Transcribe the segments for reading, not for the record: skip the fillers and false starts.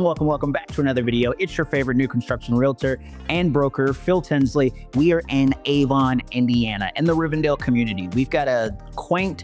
Welcome back to another video. It's your favorite new construction realtor and broker, Phil Tinsley. We are in Avon, Indiana, in the Rivendell community. We've got a quaint,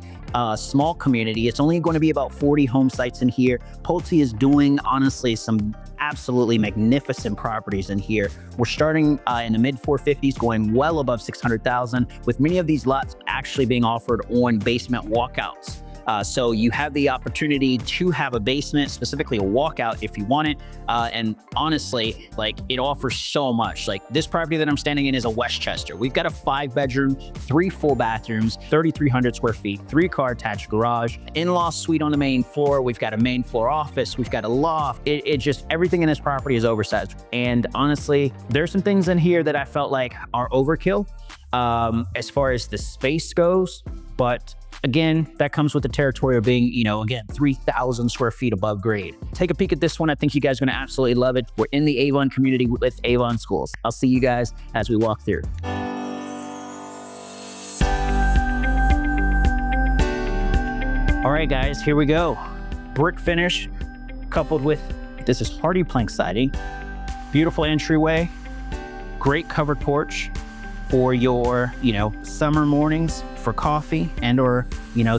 small community. It's only going to be about 40 home sites in here. Pulte is doing, honestly, some absolutely magnificent properties in here. We're starting in the mid 450s, going well above 600,000, with many of these lots actually being offered on basement walkouts. So you have the opportunity to have a basement, specifically a walkout if you want it. And honestly, like, it offers so much. Like, this property that I'm standing in is a Westchester. We've got a 5-bedroom, 3 full bathrooms, 3,300 square feet, 3-car attached garage, in-law suite on the main floor. We've got a main floor office. We've got a loft. It just, everything in this property is oversized. And honestly, there's some things in here that I felt like are overkill as far as the space goes. But again, that comes with the territory of being, again, 3,000 square feet above grade. Take a peek at this one. I think you guys are going to absolutely love it. We're in the Avon community with Avon schools. I'll see you guys as we walk through. All right, guys, here we go. Brick finish coupled with, this is hardy plank siding. Beautiful entryway. Great covered porch for your, summer mornings for coffee and or,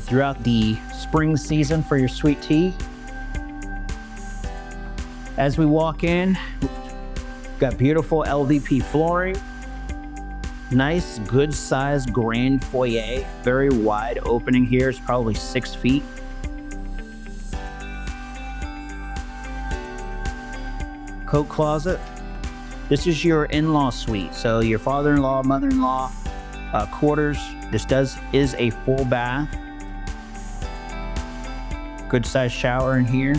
throughout the spring season for your sweet tea. As we walk in, got beautiful LVP flooring. Nice, good size, grand foyer. Very wide opening here. It's probably 6 feet. Coat closet. This is your in-law suite. So your father-in-law, mother-in-law quarters. This is a full bath. Good size shower in here.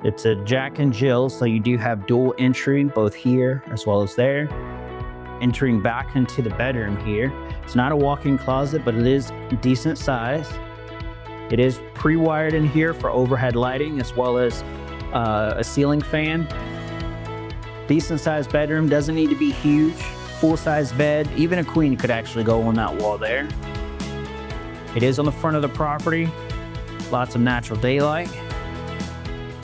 It's a Jack and Jill, so you do have dual entry both here as well as there. Entering back into the bedroom here. It's not a walk-in closet, but it is decent size. It is pre-wired in here for overhead lighting as well as a ceiling fan. Decent sized bedroom, doesn't need to be huge. Full size bed, even a queen could actually go on that wall there. It is on the front of the property. Lots of natural daylight.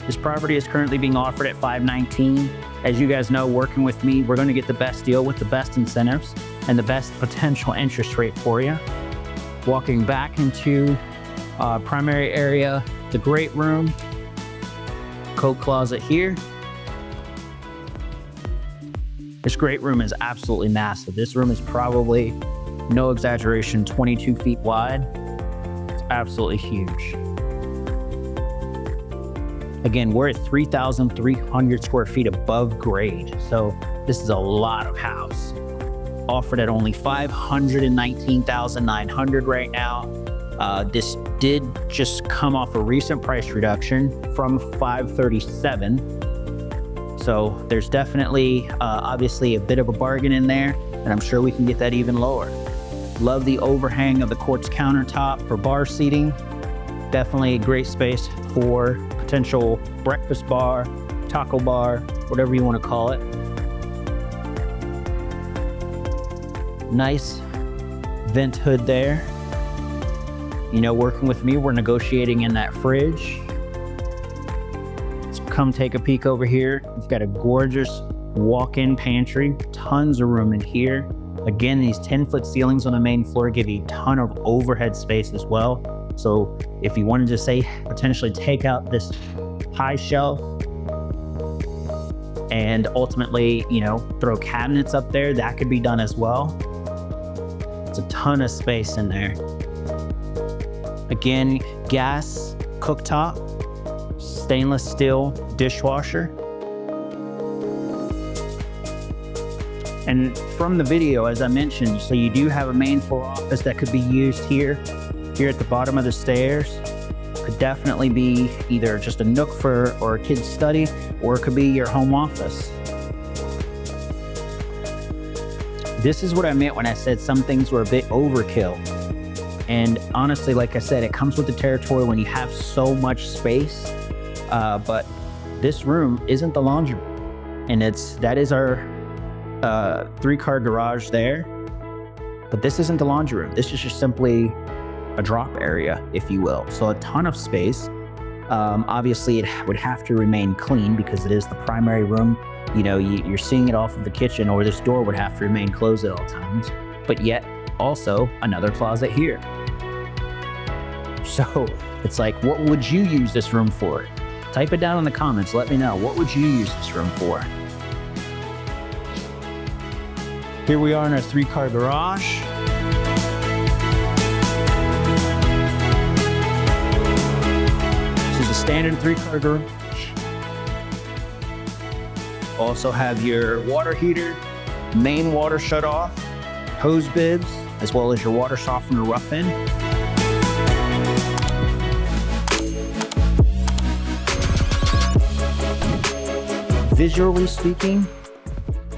This property is currently being offered at $519. As you guys know, working with me, we're going to get the best deal with the best incentives and the best potential interest rate for you. Walking back into primary area, the great room. Coat closet here. This great room is absolutely massive. This room is probably, no exaggeration, 22 feet wide. It's absolutely huge. Again, we're at 3,300 square feet above grade. So this is a lot of house. Offered at only $519,900 right now. This did just come off a recent price reduction from $537. So there's definitely, obviously, a bit of a bargain in there, and I'm sure we can get that even lower. Love the overhang of the Quartz countertop for bar seating. Definitely a great space for potential breakfast bar, taco bar, whatever you want to call it. Nice vent hood there. Working with me, we're negotiating in that fridge. Let's come take a peek over here. We've got a gorgeous walk-in pantry, tons of room in here. Again, these 10-foot ceilings on the main floor give you a ton of overhead space as well. So if you wanted to say potentially take out this high shelf and ultimately, throw cabinets up there, that could be done as well. It's a ton of space in there. Again, gas cooktop, stainless steel dishwasher. And from the video, as I mentioned, so you do have a main floor office that could be used here at the bottom of the stairs. Could definitely be either just a nook or a kid's study, or it could be your home office. This is what I meant when I said some things were a bit overkill. And honestly, like I said, it comes with the territory when you have so much space. But this room isn't the laundry room. And that is our 3-car garage there. But this isn't the laundry room. This is just simply a drop area, if you will. So a ton of space. Obviously, it would have to remain clean because it is the primary room. You know, you're seeing it off of the kitchen, or this door would have to remain closed at all times. But yet, also another closet here. So it's like, what would you use this room for? Type it down in the comments. Let me know. What would you use this room for? Here we are in our 3-car garage. This is a standard 3-car garage. Also have your water heater, main water shut off, hose bibs, as well as your water softener rough in. Visually speaking,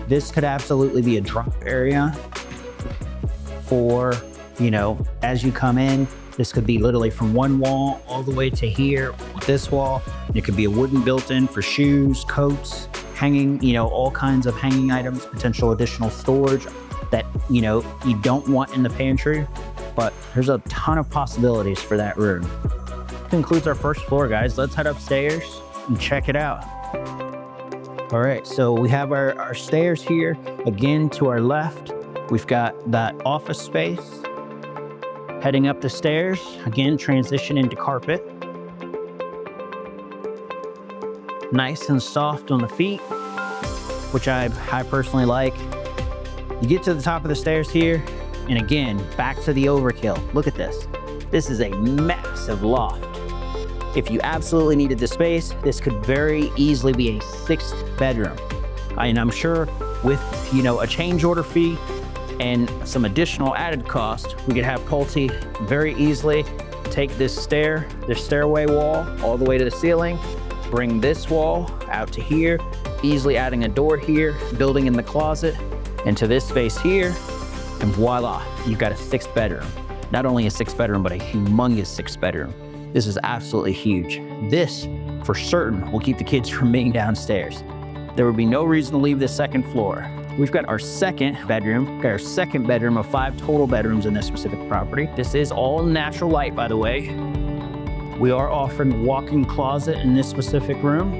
this could absolutely be a drop area for, you know, as you come in. This could be literally from one wall all the way to here, this wall. It could be a wooden built-in for shoes, coats, hanging, you know, all kinds of hanging items, potential additional storage that, you know, you don't want in the pantry. But there's a ton of possibilities for that room. That concludes our first floor, guys. Let's head upstairs and check it out. All right, so we have our stairs here. Again, to our left, we've got that office space. Heading up the stairs, again, transition into carpet. Nice and soft on the feet, which I personally like. You get to the top of the stairs here, and again, back to the overkill. Look at this. This is a massive loft. If you absolutely needed the space, this could very easily be a 6th bedroom. And I'm sure with, you know, a change order fee and some additional added cost, we could have Pulte very easily take this stairway wall all the way to the ceiling, bring this wall out to here, easily adding a door here, building in the closet into this space here, and voila, you've got a 6th bedroom. Not only a 6th bedroom, but a humongous 6th bedroom. This is absolutely huge. This, for certain, will keep the kids from being downstairs. There would be no reason to leave this 2nd floor. We've got our 2nd bedroom, got our 2nd bedroom of 5 total bedrooms in this specific property. This is all natural light, by the way. We are offering a walk-in closet in this specific room.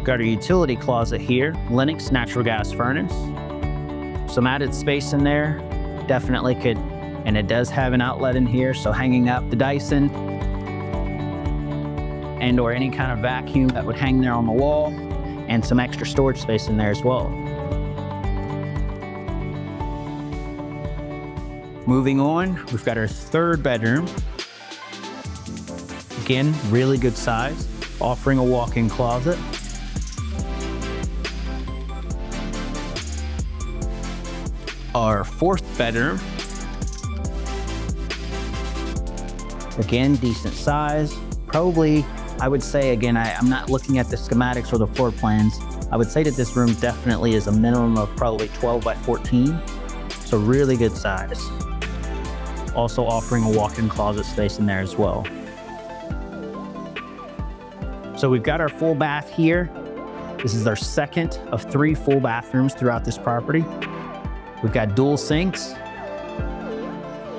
Got our utility closet here, Lennox natural gas furnace. Some added space in there. Definitely could, and it does have an outlet in here, so hanging up the Dyson and or any kind of vacuum that would hang there on the wall, and some extra storage space in there as well. Moving on, we've got our 3rd bedroom. Again, really good size, offering a walk-in closet. Our 4th bedroom. Again, decent size. Probably, I would say, again, I'm not looking at the schematics or the floor plans. I would say that this room definitely is a minimum of probably 12 by 14. So really good size. Also offering a walk-in closet space in there as well. So we've got our full bath here. This is our 2nd of 3 full bathrooms throughout this property. We've got dual sinks,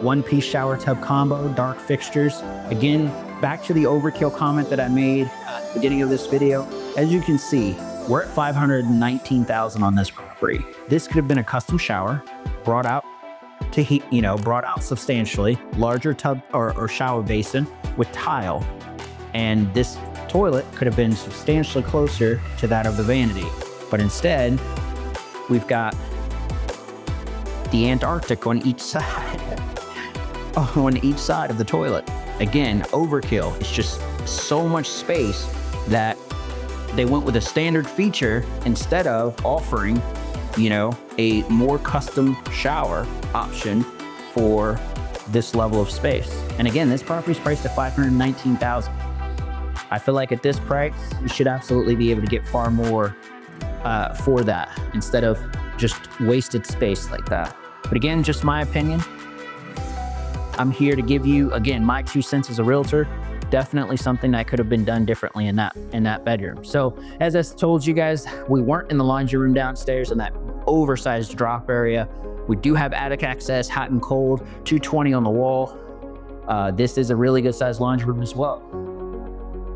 1-piece shower tub combo, dark fixtures. Again, back to the overkill comment that I made at the beginning of this video. As you can see, we're at $519,000 on this property. This could have been a custom shower, brought out to heat, you know, brought out substantially, larger tub or shower basin with tile. And this toilet could have been substantially closer to that of the vanity. But instead, we've got the Antarctic on each side, on each side of the toilet. Again, overkill. It's just so much space that they went with a standard feature instead of offering, you know, a more custom shower option for this level of space. And again, this property is priced at $519,000. I feel like at this price, you should absolutely be able to get far more for that instead of just wasted space like that. But again, just my opinion. I'm here to give you, again, my 2 cents as a realtor. Definitely something that could have been done differently in that bedroom. So as I told you guys, we weren't in the laundry room downstairs in that oversized drop area. We do have attic access, hot and cold, 220 on the wall. This is a really good sized laundry room as well.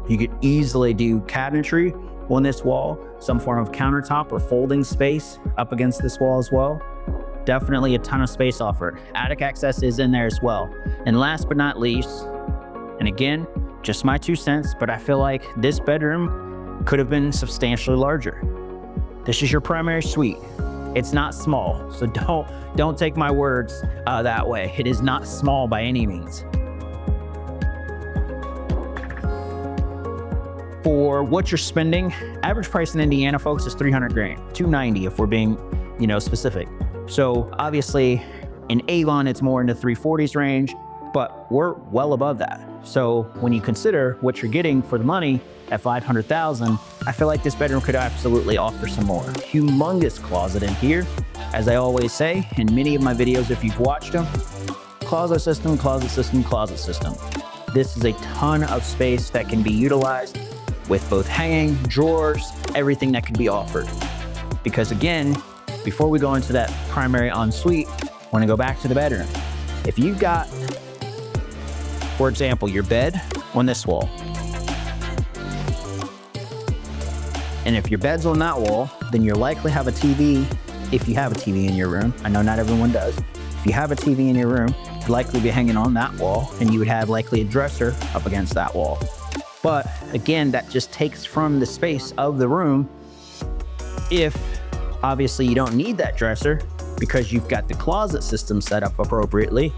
You could easily do cabinetry on this wall, some form of countertop or folding space up against this wall as well. Definitely a ton of space offered. Attic access is in there as well. And last but not least, and again, just my 2 cents, but I feel like this bedroom could have been substantially larger. This is your primary suite. It's not small, so don't take my words that way. It is not small by any means. For what you're spending, average price in Indiana, folks, is 300 grand, 290 if we're being, specific. So obviously in Avon, it's more in the 340s range, but we're well above that. So when you consider what you're getting for the money at 500,000, I feel like this bedroom could absolutely offer some more. Humongous closet in here. As I always say in many of my videos, if you've watched them, closet system, closet system, closet system. This is a ton of space that can be utilized with both hanging, drawers, everything that can be offered. Because again, before we go into that primary ensuite, I want to go back to the bedroom. If you've got, for example, your bed on this wall, and if your bed's on that wall, then you'll likely have a TV, if you have a TV in your room. I know not everyone does. If you have a TV in your room, it'd likely be hanging on that wall, and you would have likely a dresser up against that wall. But again, that just takes from the space of the room. If obviously you don't need that dresser because you've got the closet system set up appropriately,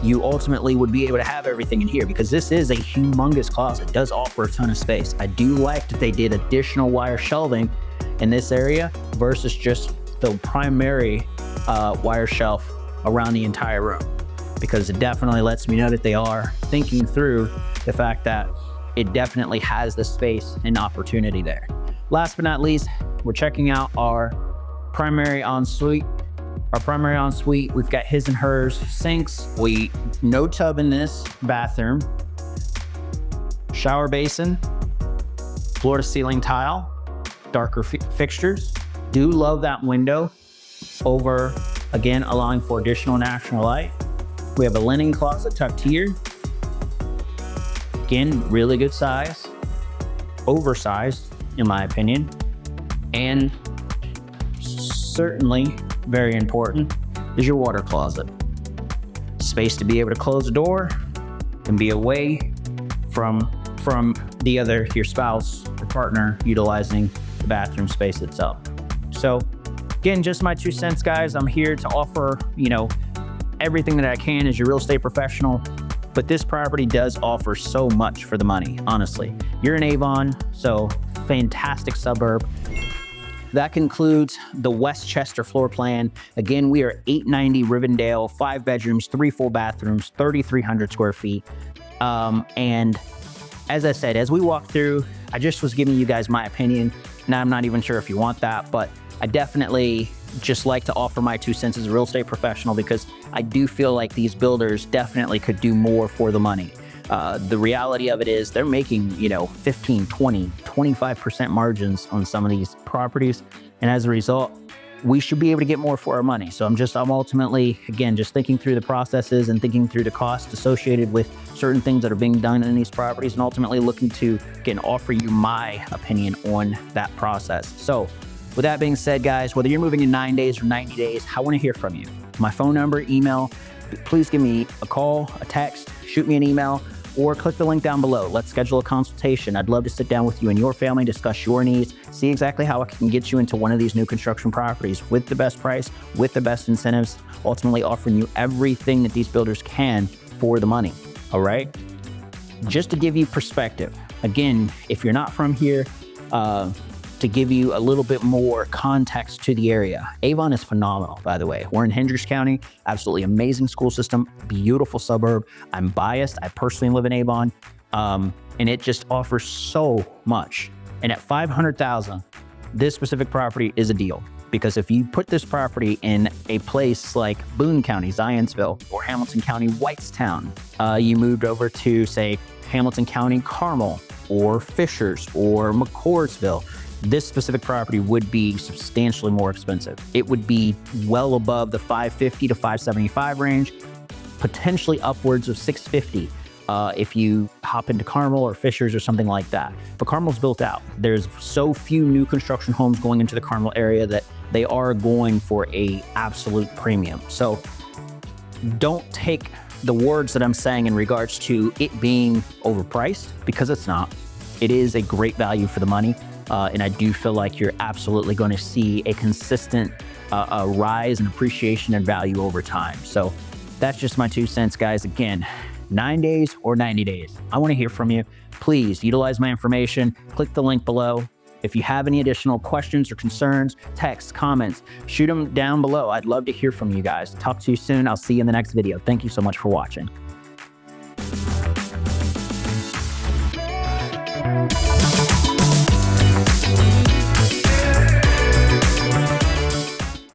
you ultimately would be able to have everything in here because this is a humongous closet. It does offer a ton of space. I do like that they did additional wire shelving in this area versus just the primary wire shelf around the entire room, because it definitely lets me know that they are thinking through the fact that it definitely has the space and opportunity there. Last but not least, we're checking out our primary ensuite. Our primary ensuite, we've got his and hers sinks. No tub in this bathroom. Shower basin, floor to ceiling tile, darker fixtures. Do love that window over, again, allowing for additional natural light. We have a linen closet tucked here. Again, really good size, oversized in my opinion, and certainly very important is your water closet. Space to be able to close the door and be away from your spouse or partner utilizing the bathroom space itself. So again, just my 2 cents, guys. I'm here to offer, everything that I can as your real estate professional. But this property does offer so much for the money, honestly. You're in Avon, so fantastic suburb. That concludes the Westchester floor plan. Again, we are 890 Rivendell, 5 bedrooms, 3 full bathrooms, 3,300 square feet. And as I said, as we walk through, I just was giving you guys my opinion. Now, I'm not even sure if you want that, but I definitely just like to offer my 2 cents as a real estate professional because I do feel like these builders definitely could do more for the money. The reality of it is they're making, 15, 20, 25% margins on some of these properties. And as a result, we should be able to get more for our money. So I'm ultimately, again, just thinking through the processes and thinking through the costs associated with certain things that are being done in these properties and ultimately looking to, again, offer you my opinion on that process. So with that being said, guys, whether you're moving in 9 days or 90 days, I want to hear from you. My phone number, email, please give me a call, a text, shoot me an email, or click the link down below. Let's schedule a consultation. I'd love to sit down with you and your family, discuss your needs, see exactly how I can get you into one of these new construction properties with the best price, with the best incentives, ultimately offering you everything that these builders can for the money, all right? Just to give you perspective, again, if you're not from here, to give you a little bit more context to the area. Avon is phenomenal, by the way. We're in Hendricks County, absolutely amazing school system, beautiful suburb. I'm biased, I personally live in Avon, and it just offers so much. And at $500,000, this specific property is a deal. Because if you put this property in a place like Boone County, Zionsville, or Hamilton County, Whitestown, you moved over to, say, Hamilton County, Carmel, or Fishers, or McCoursville, this specific property would be substantially more expensive. It would be well above the 550 to 575 range, potentially upwards of 650 if you hop into Carmel or Fishers or something like that. But Carmel's built out. There's so few new construction homes going into the Carmel area that they are going for a absolute premium. So don't take the words that I'm saying in regards to it being overpriced, because it's not. It is a great value for the money. And I do feel like you're absolutely going to see a consistent rise and appreciation in value over time. So that's just my 2 cents, guys. Again, 9 days or 90 days. I want to hear from you. Please utilize my information. Click the link below. If you have any additional questions or concerns, text, comments, shoot them down below. I'd love to hear from you guys. Talk to you soon. I'll see you in the next video. Thank you so much for watching.